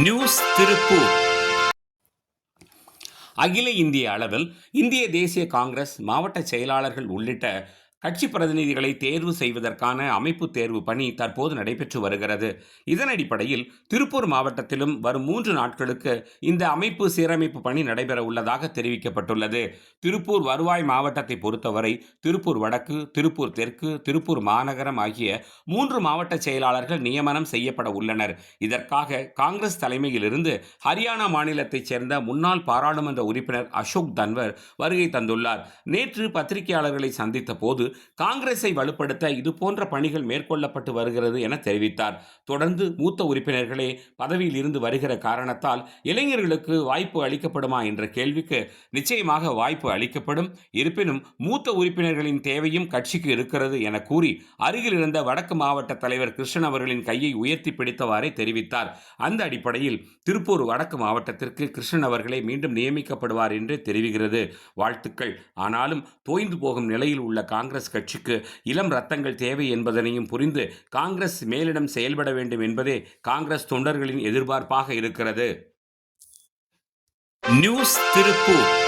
News Tiruppur. அகில இந்திய அளவில் இந்திய தேசிய காங்கிரஸ் மாவட்ட செயலாளர்கள் உள்ளிட்ட கட்சி பிரதிநிதிகளை தேர்வு செய்வதற்கான அமைப்பு தேர்வு பணி தற்போது நடைபெற்று வருகிறது. இதன் அடிப்படையில் திருப்பூர் மாவட்டத்திலும் வரும் 3 நாட்களுக்கு இந்த அமைப்பு சீரமைப்பு பணி நடைபெற உள்ளதாக தெரிவிக்கப்பட்டுள்ளது. திருப்பூர் வருவாய் மாவட்டத்தை பொறுத்தவரை திருப்பூர் வடக்கு, திருப்பூர் தெற்கு, திருப்பூர் மாநகரம் ஆகிய 3 மாவட்ட செயலாளர்கள் நியமனம் செய்யப்பட உள்ளனர். இதற்காக காங்கிரஸ் தலைமையிலிருந்து ஹரியானா மாநிலத்தைச் சேர்ந்த முன்னாள் பாராளுமன்ற உறுப்பினர் அசோக் தன்வர் வருகை தந்துள்ளார். நேற்று பத்திரிகையாளர்களை சந்தித்த போது காங்கிரஸை வலுப்படுத்த இதுபோன்ற பணிகள் மேற்கொள்ளப்பட்டு வருகிறது என தெரிவித்தார். தொடர்ந்து மூத்த உறுப்பினர்களே பதவியில் இருந்து வருகிற காரணத்தால் இளைஞர்களுக்கு வாய்ப்பு அளிக்கப்படுமா என்ற கேள்விக்கு நிச்சயமாக வாய்ப்பு அளிக்கப்படும். இருப்பினும் மூத்த உறுப்பினர்களின் தேவையும் கட்சிக்கு இருக்கிறது என கூறி அருகில் இருந்த வடக்கு மாவட்ட தலைவர் கிருஷ்ணன் அவர்களின் கையை உயர்த்தி பிடித்தவாறே தெரிவித்தார். அந்த அடிப்படையில் திருப்பூர் வடக்கு மாவட்டத்திற்கு கிருஷ்ணன் அவர்களே மீண்டும் நியமிக்கப்படுவார் என்று தெரிவிக்கிறது. வாழ்த்துக்கள். ஆனாலும் தோய்ந்து போகும் நிலையில் உள்ள காங்கிரஸ் கட்சிக்கு இளம் ரத்தங்கள் தேவை என்பதனையும் புரிந்து காங்கிரஸ் மேலிடம் செயல்பட வேண்டும் என்பதே காங்கிரஸ் தொண்டர்களின் எதிர்பார்ப்பாக இருக்கிறது. நியூஸ் திருப்பூர்.